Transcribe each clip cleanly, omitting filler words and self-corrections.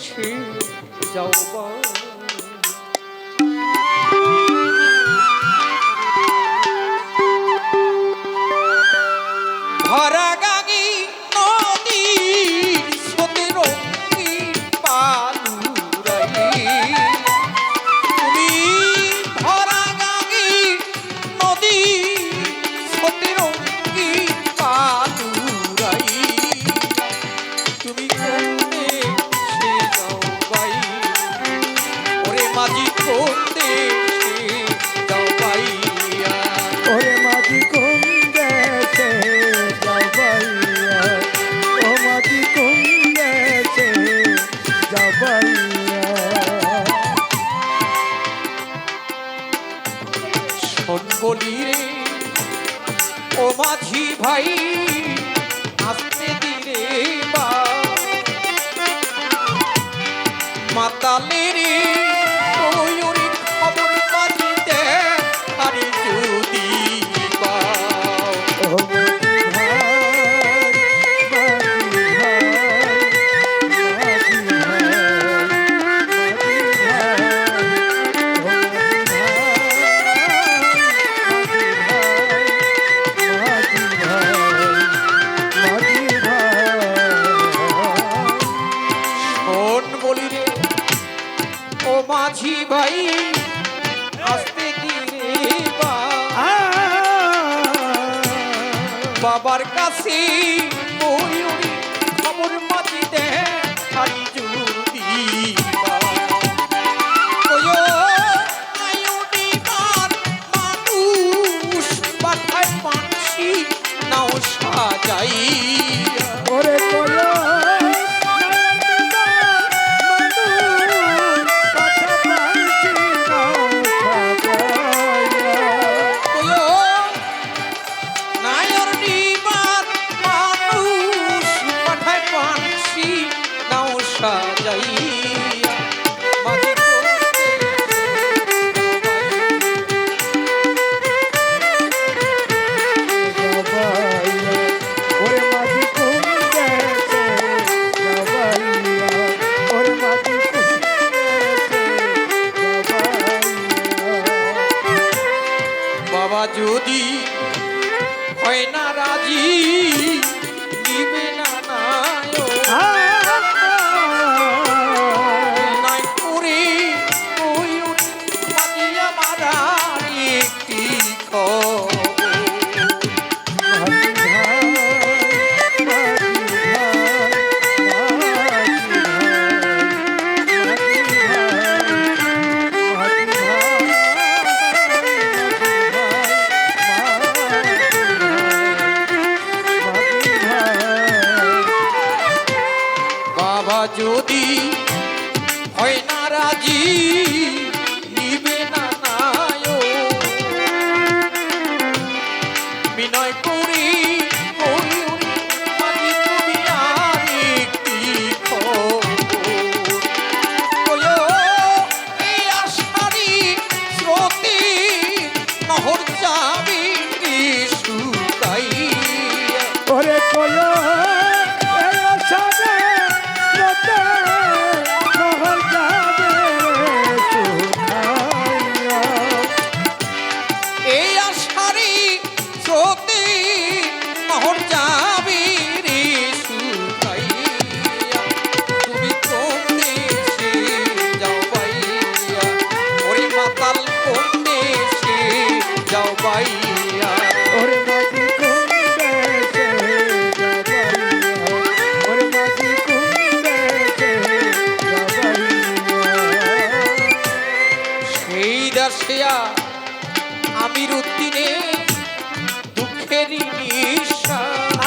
দেশে যাওবা ভরা গাগি নদীর স্রোতে রঙিন পালুরাই তুমি ভরা গাগি নদীর স্রোতে রঙিন পালুরাই তুমি কোনে সে যাও বাই ওরে মাঝি কোনে সে যাও বাইয়া ওরে মাঝি কোন দেশে যাও বাইয়া ও মাঝি কোন দেশে যাও বাইয়া শোন বলি রে ও মাঝি ভাই আসতে দিলে বা মাতালের ওরে খবর বাজিতে আরে যদি পাও ও মাঝি ভাই মাঝি ভাই মাঝি শোন বলি রে ও মাঝি ভাই আসতে দিলে বা বাবার কাছে ময়ূরী খবর মাঝিতে হারি যদি মানুষ পাঠায় পানসি নাও সাজাই ওরে কয়ো নায়র নিবার মানুষ পাঠায় পানসি নাও সাজাই ওরে মাঝি কোন দেশে যাও বাইয়া ওরে মাঝি কোন দেশে যাও বাইয়া বাবা যদি হয় না রাজি নিবে না নাই করে ময়ূর মাঝিয়া মারার একটি খবর বাবা যদি হয় না রাজি নিবে না বিনয় করি ময়ূরী মাঝি তুমি আর একটি খবর এই আষাঢ়ি স্রোতে নহর যাবে শুকাইয়া ওরে কয়ো এই আষাঢ়ে স্রোতে নহর যাবে শুকাইয়া এই আষাঢ়ি স্রোতে নহর যাবে রে শুকাইয়া তুমি কোন দেশে যাও বাইয়া ওরে মাতাল কোন দেশে যাও বাইয়া ওরে মাঝি কোন দেশে যাও বাইয়া ওরে মাঝি কোন দেশে যাও বাইয়া সেই দেশিয়া আমির উদ্দিনে দুঃখেরই নিঃশ্বাস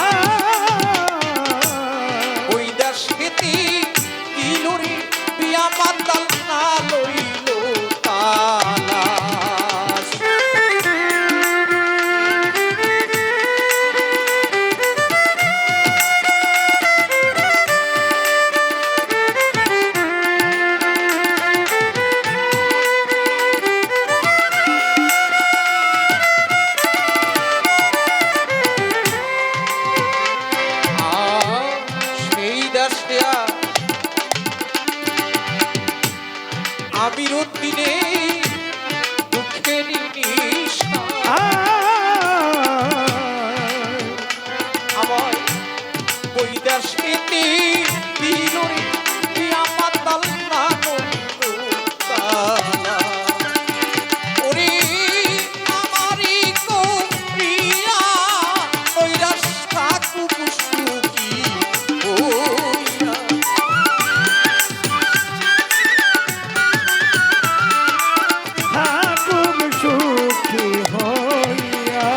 ওই দেশেতে দিলুরি বিয়া মাতাল না লইল তালাশ আমির উদ্দিনে দুঃখের নিশা আমার বৈদাস স্মৃতি দিল রে পিয়া মাতাল না নৌকা। ওরে আমারই গো প্রিয়া বৈদাস থাকুক সুখী হইয়া। থাকুক সুখী হইয়া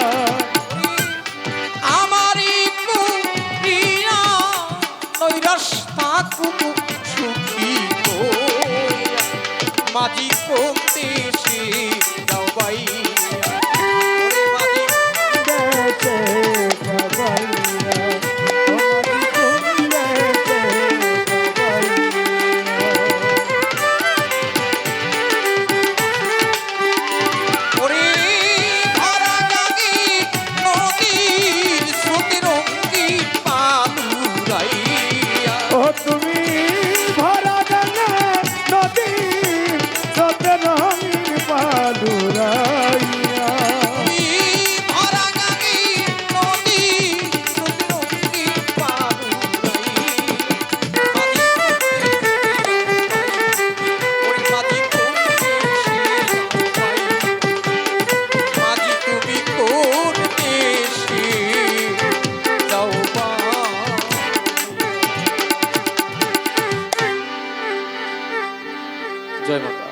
আমারই গো প্রিয়া বৈদাস থাকুক সুখী হইয়া। মাঝি কোন দেশে যাও বাইয়া। ওরে মাঝি দেশে যাবাইয়া তোমারি কোন দেশে যাবাইয়া ওরে ভরা জাগি নদীর স্রোতে রঙ্গিন পালুরাইয়া। ও তুমি ভরা গঙ্গা নদীর স্রোতে রঙিন পালুরাইয়া তুমি ভরা জাগি নদীর স্রোতে রঙ্গিন পালুরাইয়া। ওরে মাঝি কোন দেশে যাও বাইয়া। মাঝি তুমি কোন দেশে যাও বাইয়া। জয় মাতা।